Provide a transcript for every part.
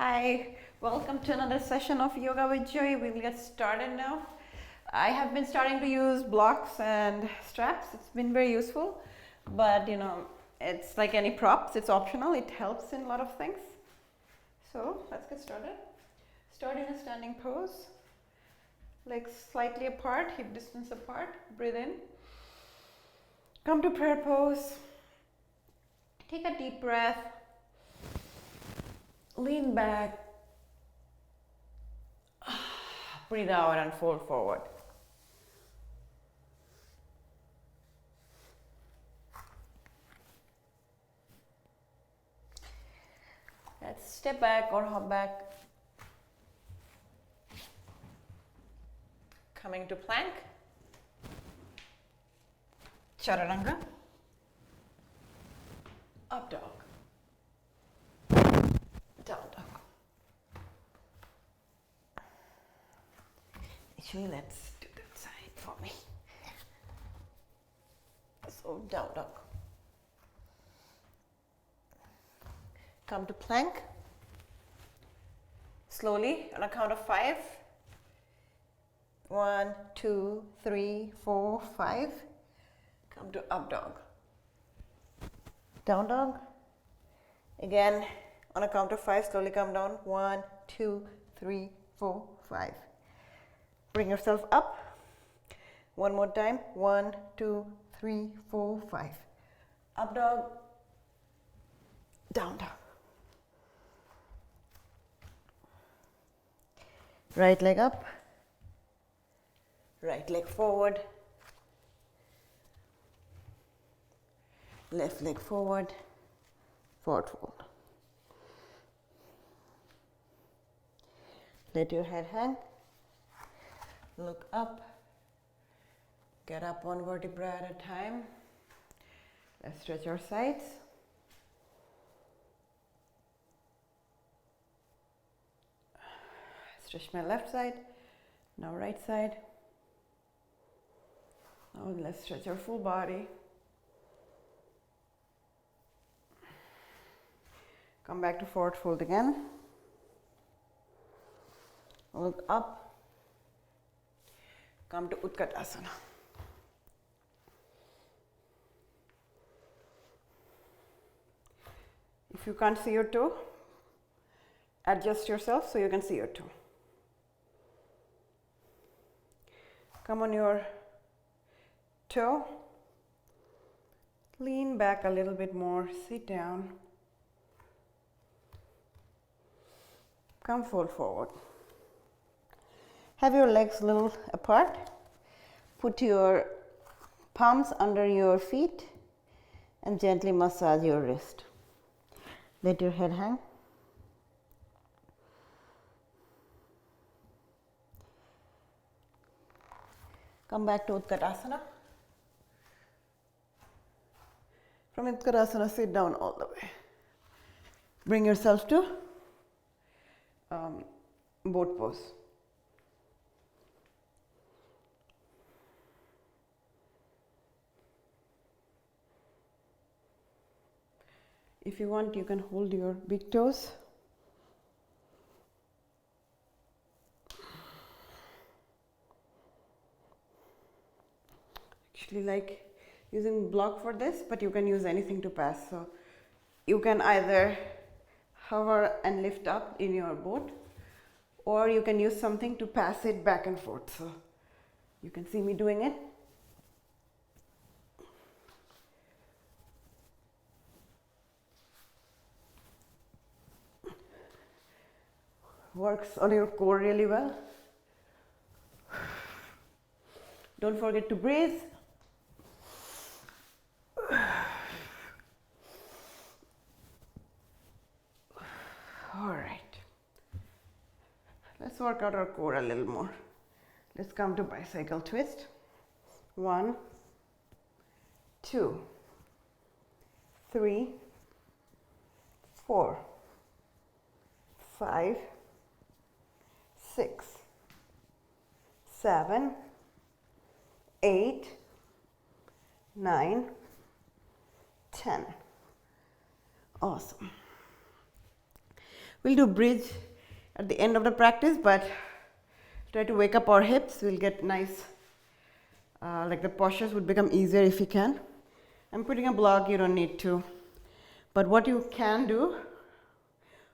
Hi, welcome to another session of Yoga with Joy. We'll get started now. I have been starting to use blocks and straps. It's been very useful, but it's like any props, it's optional. It helps in a lot of things. So let's get started. Start in a standing pose, legs slightly apart, hip distance apart. Breathe in. Come to prayer pose. Take a deep breath. Lean back. Breathe out and fold forward. Let's step back or hop back. Coming to plank. Chaturanga. Up dog. Down dog. Actually, let's do that side for me. So down dog. Come to plank. Slowly on a count of 5. 1, 2, 3, 4, 5. Come to up dog. Down dog. Again on a count of 5. Slowly come down. 1, 2, 3, 4, 5. Bring yourself up. One more time. 1, 2, 3, 4, 5. Up dog. Down dog. Right leg up. Right leg forward. Left leg forward. Forward fold. Let your head hang. Look up. Get up one vertebra at a time. Let's stretch our sides. Stretch my left side. Now right side. Now let's stretch our full body. Come back to forward fold again. Look up. Come to Utkatasana. If you can't see your toe, adjust yourself so you can see your toe. Come on your toe. Lean back a little bit more. Sit down. Come fold forward. Have your legs a little apart. Put your palms under your feet and gently massage your wrist. Let your head hang. Come back to Utkatasana. From Utkatasana, sit down all the way. Bring yourself to boat pose. If you want, you can hold your big toes. Actually like using block for this, but you can use anything to pass. So you can either hover and lift up in your boat, or you can use something to pass it back and forth. So you can see me doing it. Works on your core really well. Don't forget to breathe. All right. Let's work out our core a little more. Let's come to bicycle twist. 1, 2, 3, 4, 5, 6, 7, 8, 9, 10. Awesome. We'll do bridge at the end of the practice, but try to wake up our hips. We'll get nice, like the postures would become easier if you can. I'm putting a block, you don't need to. But what you can do,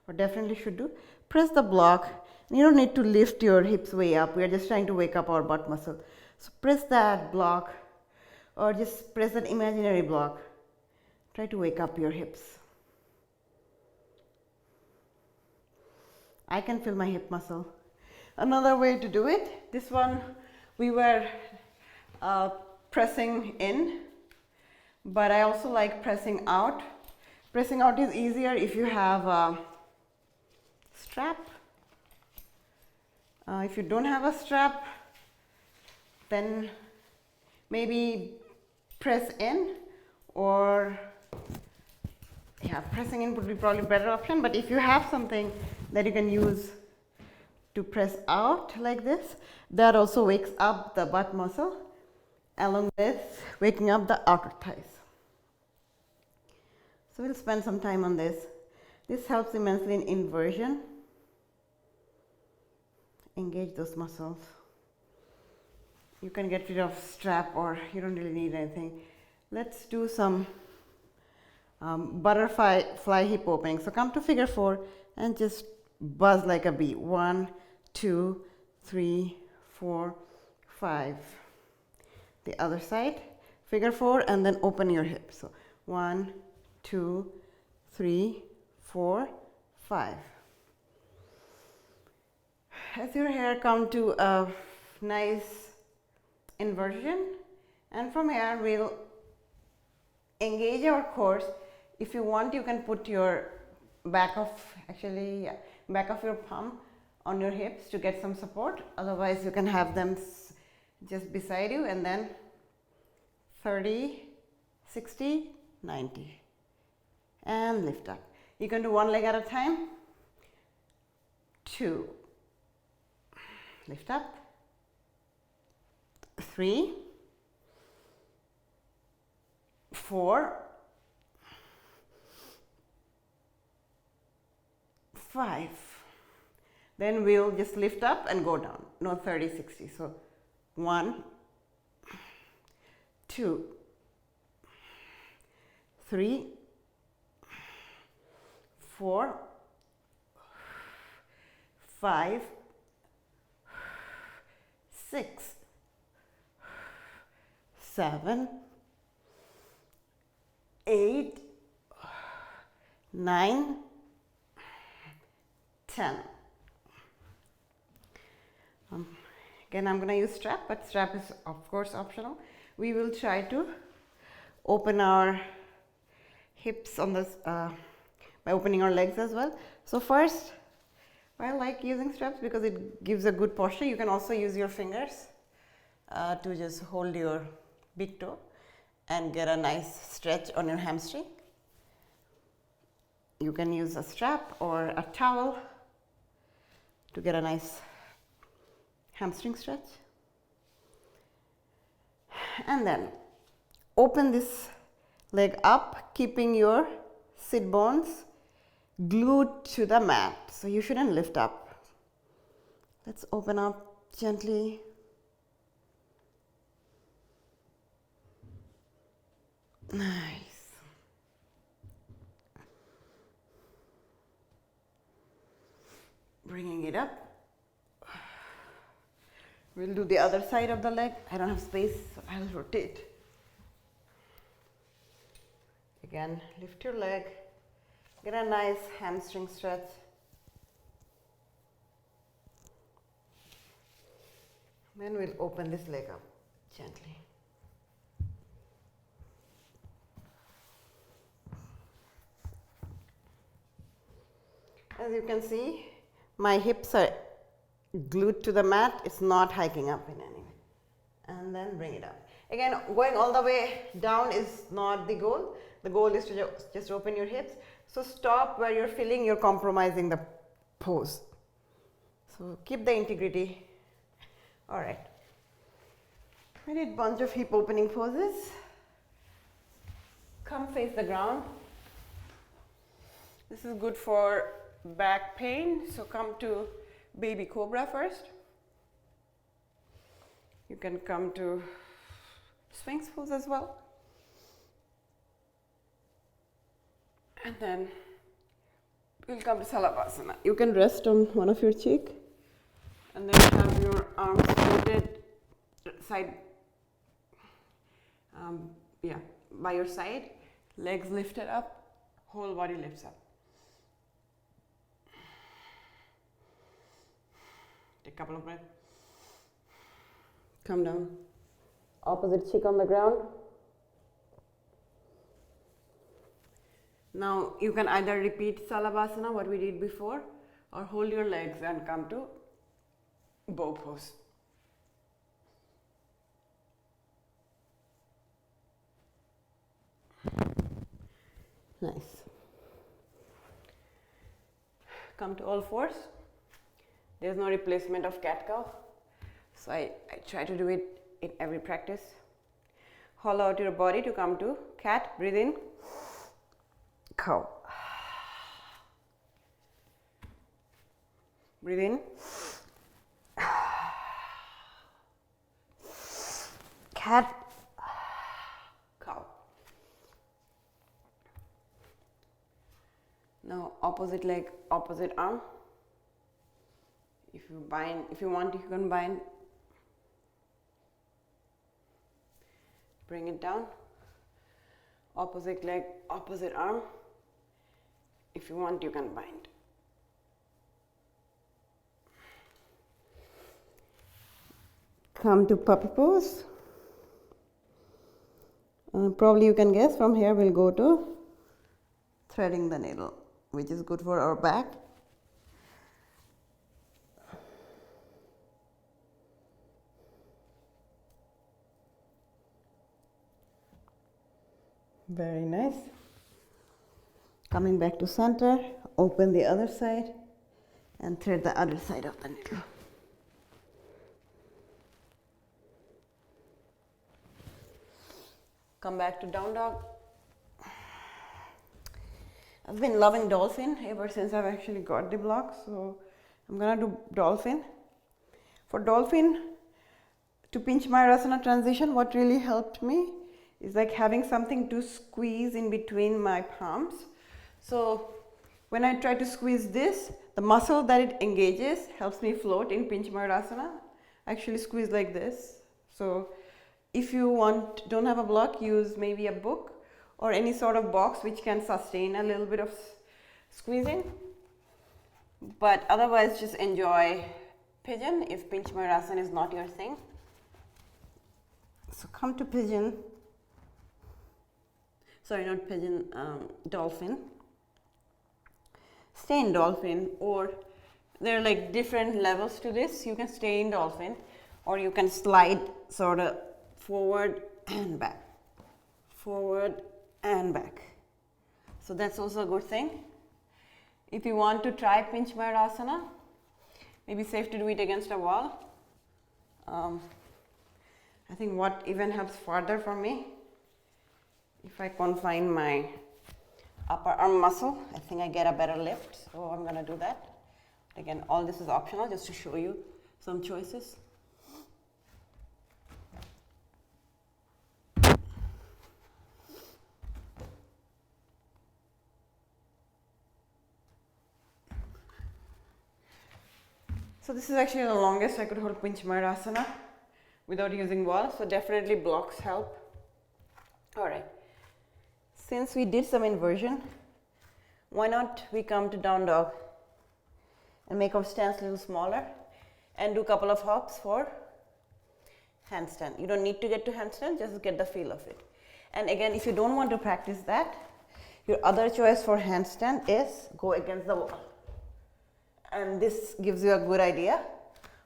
or definitely should do, press the block. You don't need to lift your hips way up. We are just trying to wake up our butt muscle. So press that block, or just press that imaginary block. Try to wake up your hips. I can feel my hip muscle. Another way to do it, this one we were pressing in, but I also like pressing out. Pressing out is easier if you have a strap. If you don't have a strap, then maybe press in, or yeah, pressing in would be probably a better option. But if you have something that you can use to press out like this, that also wakes up the butt muscle along with waking up the outer thighs. So we'll spend some time on this. This helps immensely in inversion. Engage those muscles. You can get rid of strap, or you don't really need anything. Let's do some butterfly hip opening. So come to figure 4 and just buzz like a bee. 1, 2, 3, 4, 5. The other side, figure 4, and then open your hips. So 1, 2, 3, 4, 5. As your hair come to a nice inversion, and from here we'll engage our cores. If you want, you can put your back of your palm on your hips to get some support. Otherwise, you can have them just beside you, and then 30, 60, 90, and lift up. You can do one leg at a time. 2, lift up. 3, 4, 5. Then we'll just lift up and go down. No 30, 60. So 1, 2, 3, 4, 5, 6, 7, 8, 9, 10. Again, I'm going to use strap, but strap is of course optional. We will try to open our hips on this by opening our legs as well. So first, I like using straps because it gives a good posture. You can also use your fingers to just hold your big toe and get a nice stretch on your hamstring. You can use a strap or a towel to get a nice hamstring stretch. And then open this leg up, keeping your sit bones glued to the mat. So you shouldn't lift up. Let's open up gently. Nice. Bringing it up. We'll do the other side of the leg. I don't have space, so I'll rotate. Again, lift your leg. Get a nice hamstring stretch. Then we'll open this leg up gently. As you can see, my hips are glued to the mat. It's not hiking up in any way. And then bring it up. Again, going all the way down is not the goal. The goal is to just open your hips. So stop where you're feeling you're compromising the pose. So keep the integrity. All right. We did a bunch of hip opening poses. Come face the ground. This is good for back pain, so come to baby cobra first. You can come to Sphinx pose as well. And then we'll come to Salabhasana. You can rest on one of your cheek and then have your arms folded side, by your side, legs lifted up, whole body lifts up. Take a couple of breaths. Come down. Opposite cheek on the ground. Now you can either repeat Salabhasana, what we did before, or hold your legs and come to bow pose. Nice. Come to all fours. There's no replacement of cat-cow, so I try to do it in every practice. Hollow out your body to come to cat. Breathe in. Cow. Breathe in. Cat. Cow. Now opposite leg, opposite arm. If you want, you can bind. Bring it down. Opposite leg, opposite arm. If you want, you can bind. Come to puppy pose. Probably you can guess from here we'll go to threading the needle, which is good for our back. Very nice. Coming back to center, open the other side and thread the other side of the needle. Come back to down dog. I've been loving dolphin ever since I've actually got the block, so I'm gonna do dolphin. For dolphin, to Pinch Mayurasana transition, what really helped me is like having something to squeeze in between my palms. So when I try to squeeze this, the muscle that it engages helps me float in Pinch Mayurasana. I actually squeeze like this. So if you don't have a block, use maybe a book or any sort of box which can sustain a little bit of squeezing. But otherwise, just enjoy pigeon if Pinch Mayurasana is not your thing. So come to pigeon. Sorry, not pigeon, dolphin. Stay in dolphin, or there are like different levels to this. You can stay in dolphin, or you can slide sort of forward and back, forward and back. So that's also a good thing. If you want to try Pinch Mayurasana, maybe safe to do it against a wall. I think what even helps further for me, if I confine my upper arm muscle, I think I get a better lift, so I'm going to do that. Again, all this is optional, just to show you some choices. So this is actually the longest I could hold Pinch Mayurasana without using wall, so definitely blocks help. Alright, since we did some inversion, why not we come to down dog and make our stance a little smaller and do a couple of hops for handstand. You don't need to get to handstand, just get the feel of it. And again, if you don't want to practice that, your other choice for handstand is go against the wall. And this gives you a good idea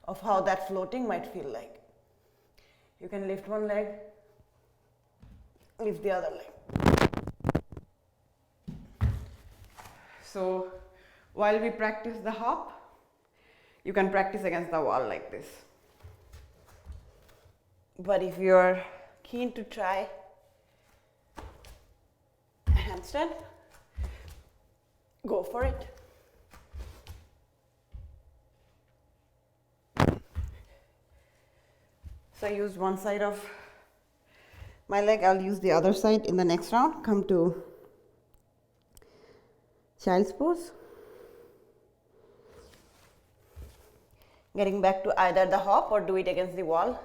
of how that floating might feel like. You can lift one leg, lift the other leg. So while we practice the hop, you can practice against the wall like this. But if you're keen to try handstand, go for it. So I used one side of my leg, I'll use the other side in the next round. Come to child's pose. Getting back to either the hop or do it against the wall.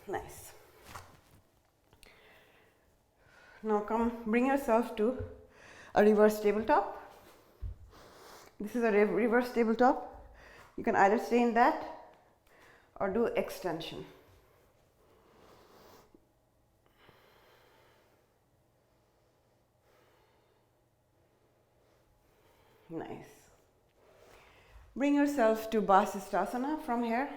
Nice. Now bring yourself to a reverse tabletop. This is a reverse tabletop. You can either stay in that or do extension. Nice. Bring yourself to Vasisthasana from here.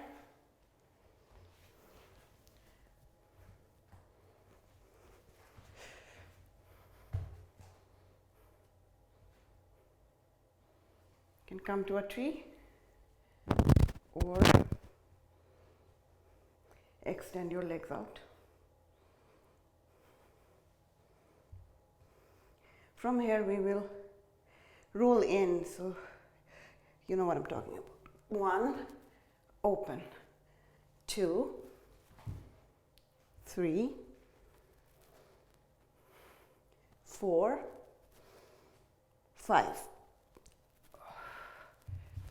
You can come to a tree or extend your legs out. From here we will roll in, so you know what I'm talking about. 1, open, 2, 3, 4, 5.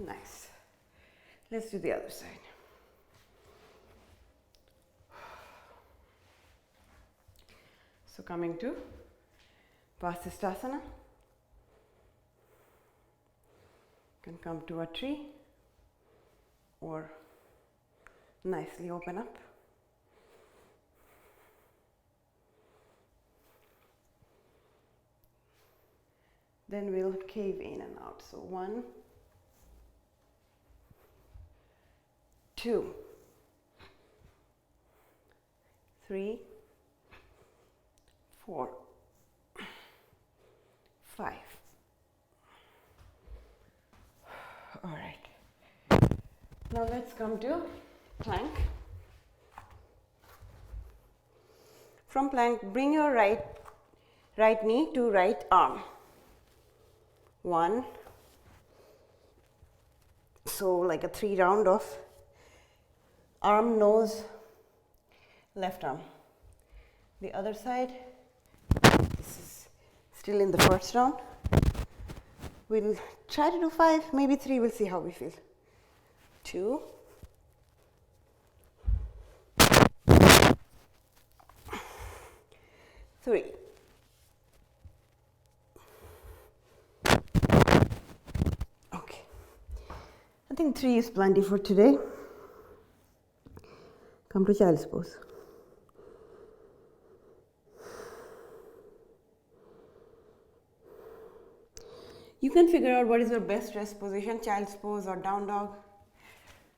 Nice. Let's do the other side. So coming to Vasisthasana. You can come to a tree or nicely open up. Then we'll cave in and out. So 1, 2, 3, 4, 5. All right. Now let's come to plank. From plank, bring your right knee to right arm. 1. So like a 3 round of arm, nose, left arm. The other side, this is still in the first round. We'll try to do 5, maybe 3, we'll see how we feel. 2, 3. Okay. I think 3 is plenty for today. Come to child's pose. You can figure out what is your best rest position, child's pose or down dog.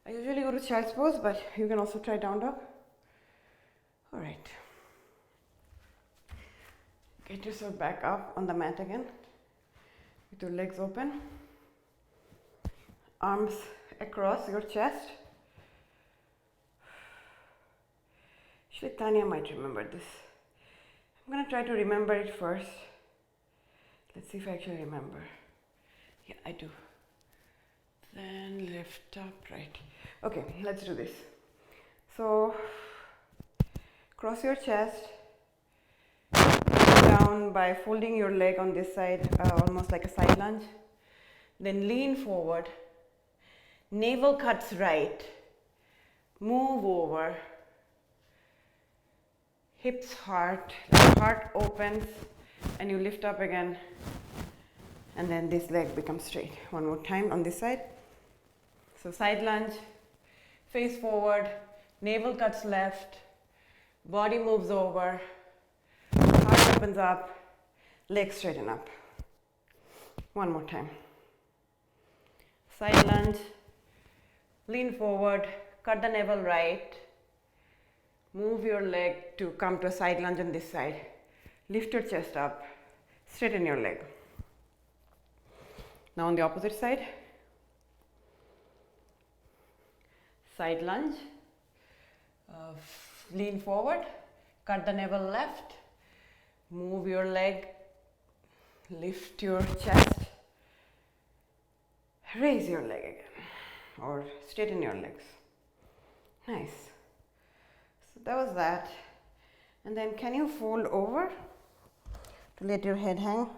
I usually go to child's pose, but you can also try down dog. All right. Get yourself back up on the mat again with your legs open. Arms across your chest. Actually, Tanya might remember this. I'm going to try to remember it first. Let's see if I actually remember. Yeah, I do. Then lift up, right. Okay, let's do this. So, cross your chest, down by folding your leg on this side, almost like a side lunge. Then lean forward, navel cuts right, move over, hips heart opens, and you lift up again, and then this leg becomes straight. One more time on this side. So side lunge, face forward, navel cuts left, body moves over, heart opens up, legs straighten up. One more time. Side lunge, lean forward, cut the navel right, move your leg to come to a side lunge on this side. Lift your chest up, straighten your leg. Now on the opposite side, side lunge, lean forward, cut the navel left, move your leg, lift your chest, raise your leg again, or straighten your legs. Nice. So that was that. And then can you fold over to let your head hang?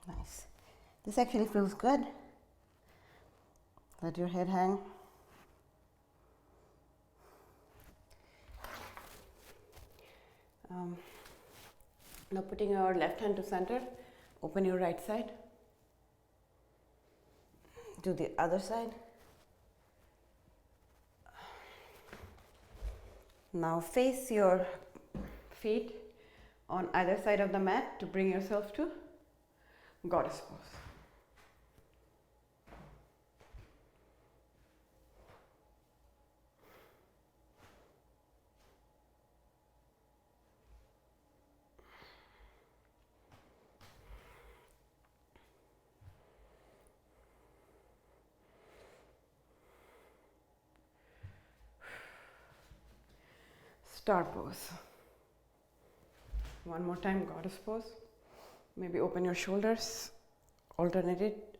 Nice. This actually feels good. Let your head hang. Now putting your left hand to center, open your right side. Do the other side. Now face your feet on either side of the mat to bring yourself to goddess pose. Star pose. One more time, goddess pose. Maybe open your shoulders, alternate it,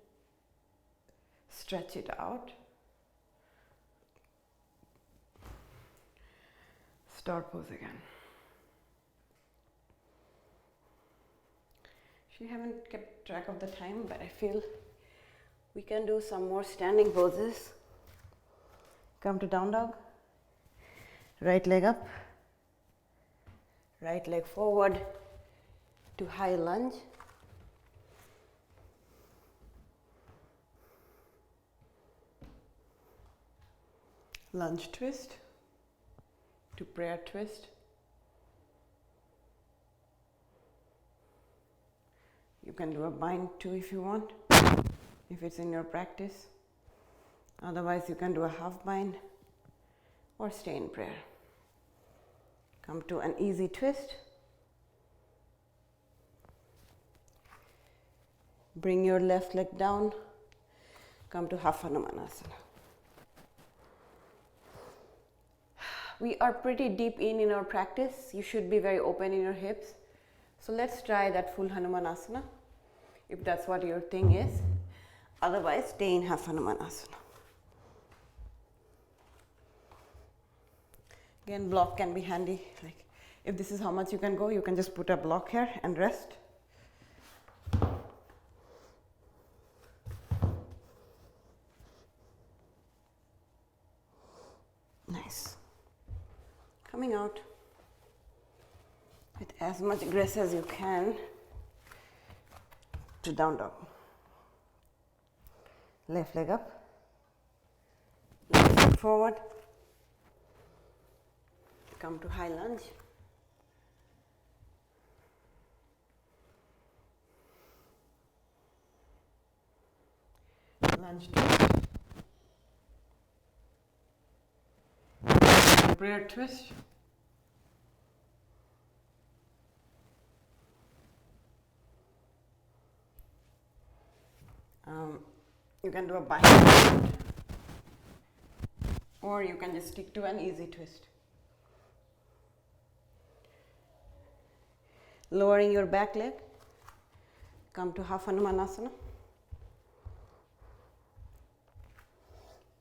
stretch it out. Star pose again. She haven't kept track of the time, but I feel we can do some more standing poses. Come to down dog. Right leg up. Right leg forward to high lunge. Lunge twist to prayer twist. You can do a bind too if you want, if it's in your practice. Otherwise, you can do a half bind or stay in prayer. Come to an easy twist. Bring your left leg down. Come to half Hanumanasana. We are pretty deep in our practice. You should be very open in your hips. So let's try that full Hanumanasana, if that's what your thing is. Otherwise, stay in half Hanumanasana. Again, block can be handy. Like if this is how much you can go, you can just put a block here and rest. Nice. Coming out with as much grace as you can to down dog. Left leg up, left leg forward. Come to high lunge. Lunge twist. Prayer twist. You can do a bind or you can just stick to an easy twist. Lowering your back leg, come to half Hanumanasana,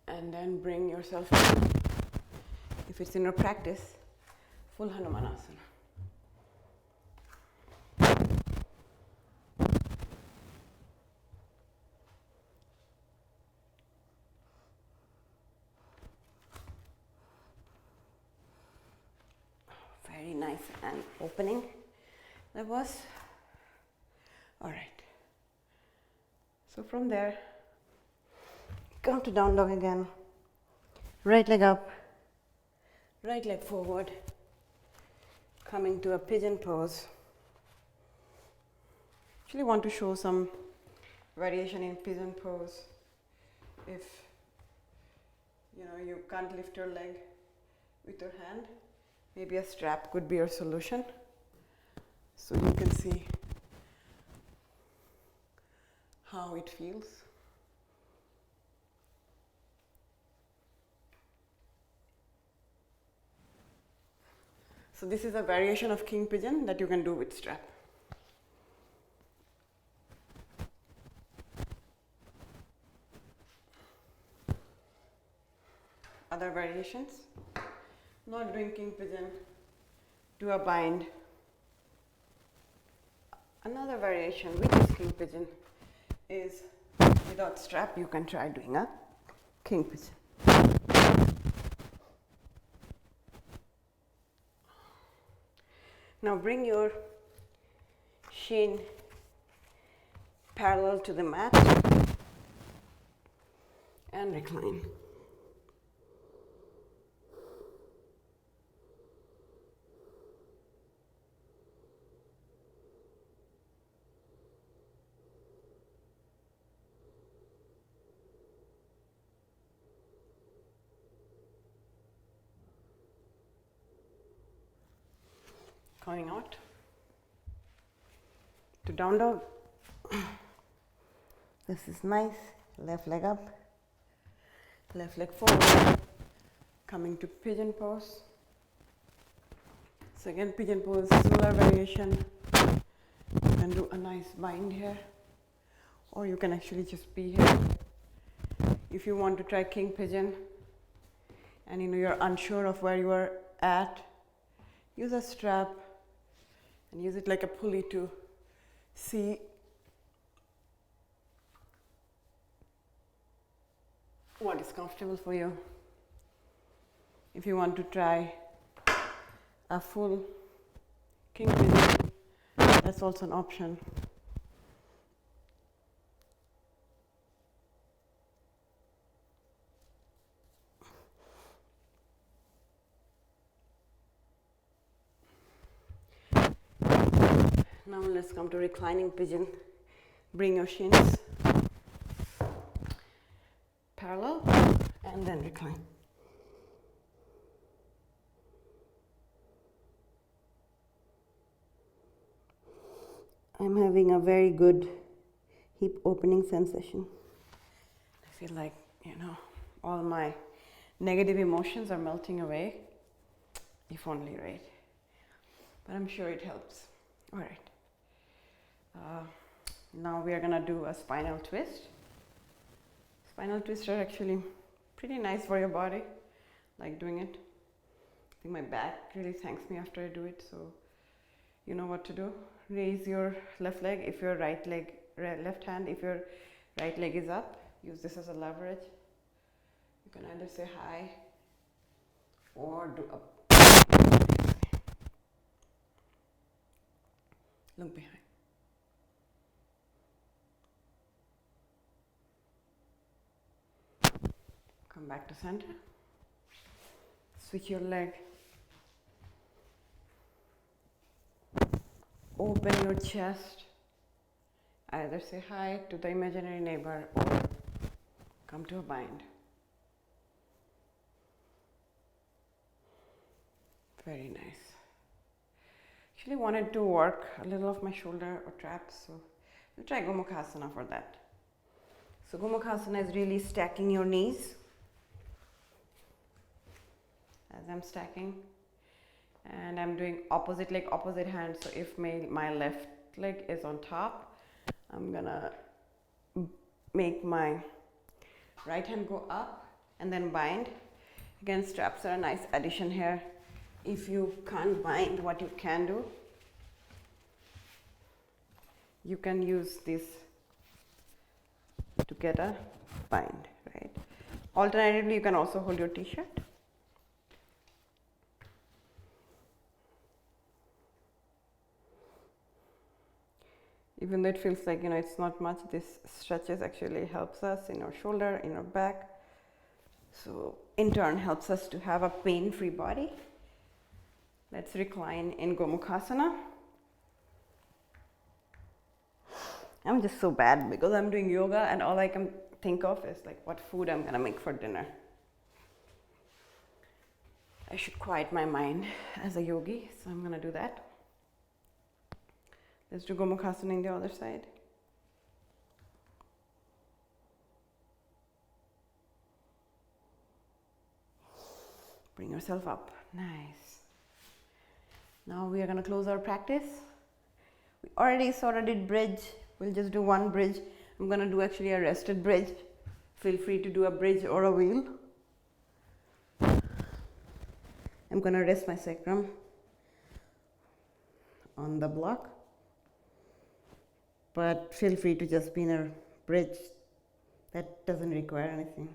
and then bring yourself to, if it's in your practice, full Hanumanasana. Very nice and opening. That was all right. So from there, come to down dog again. Right leg up, right leg forward, coming to a pigeon pose. Actually want to show some variation in pigeon pose. If you can't lift your leg with your hand, maybe a strap could be your solution. So you can see how it feels. So this is a variation of king pigeon that you can do with strap. Other variations, not doing king pigeon, do a bind. Another variation which is king pigeon is without strap. You can try doing a king pigeon. Now bring your shin parallel to the mat and recline. Going out to down dog. This is nice. Left leg up, left leg forward, coming to pigeon pose. So again, pigeon pose, similar variation. You can do a nice bind here, or you can actually just be here. If you want to try king pigeon and you're unsure of where you are at, use a strap and use it like a pulley to see what is comfortable for you. If you want to try a full king pigeon, that's also an option. Now let's come to reclining pigeon. Bring your shins parallel and then recline. I'm having a very good hip opening sensation. I feel like, all my negative emotions are melting away. If only, right? But I'm sure it helps. All right. Now we are gonna do a spinal twist. Spinal twists are actually pretty nice for your body. Like doing it. I think my back really thanks me after I do it, so you know what to do. Raise your left leg if your left hand, if your right leg is up, use this as a leverage. You can either say hi or do up. Look behind. Come back to center. Switch your leg. Open your chest. Either say hi to the imaginary neighbor or come to a bind. Very nice. Actually wanted to work a little of my shoulder or traps, so we'll try Gomukhasana for that. So Gomukhasana is really stacking your knees as I'm stacking, and I'm doing opposite leg, opposite hand. So if my left leg is on top, I'm gonna make my right hand go up and then bind. Again, straps are a nice addition here. If you can't bind, what you can do, you can use this to get a bind, right? Alternatively, you can also hold your t-shirt. Even though it feels like, it's not much, this stretches actually helps us in our shoulder, in our back. So in turn helps us to have a pain-free body. Let's recline in Gomukhasana. I'm just so bad because I'm doing yoga and all I can think of is like what food I'm gonna make for dinner. I should quiet my mind as a yogi, so I'm gonna do that. Let's do Gomukhasana in the other side. Bring yourself up. Nice. Now we are going to close our practice. We already sort of did bridge. We'll just do one bridge. I'm going to do actually a rested bridge. Feel free to do a bridge or a wheel. I'm going to rest my sacrum on the block, but feel free to just be in a bridge that doesn't require anything.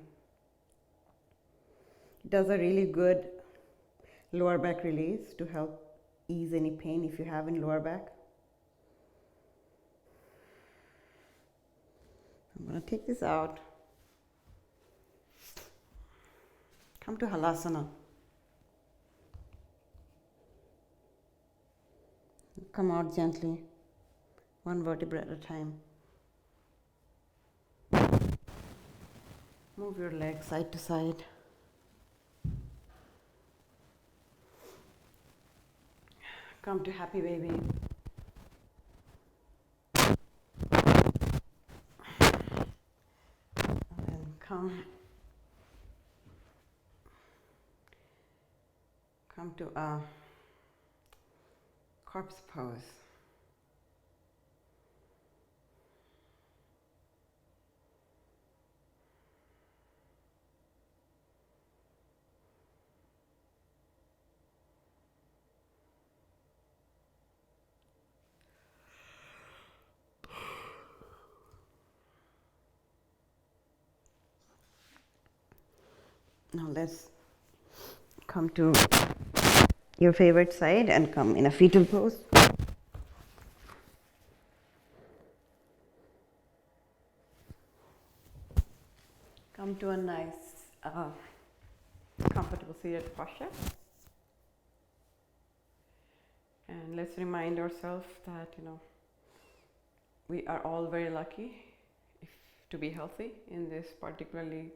It does a really good lower back release to help ease any pain if you have in lower back. I'm going to take this out. Come to Halasana. Come out gently, one vertebra at a time. Move your legs side to side. Come to happy baby. And then come to a corpse pose. Now let's come to your favorite side and come in a fetal pose. Come to a nice, comfortable seated posture. And let's remind ourselves that, we are all very lucky to be healthy in this particularly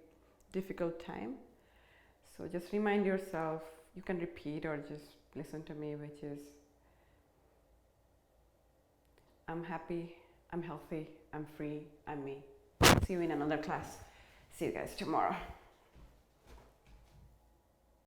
difficult time. So just remind yourself, you can repeat or just listen to me, which is, I'm happy, I'm healthy, I'm free, I'm me. See you in another class. See you guys tomorrow.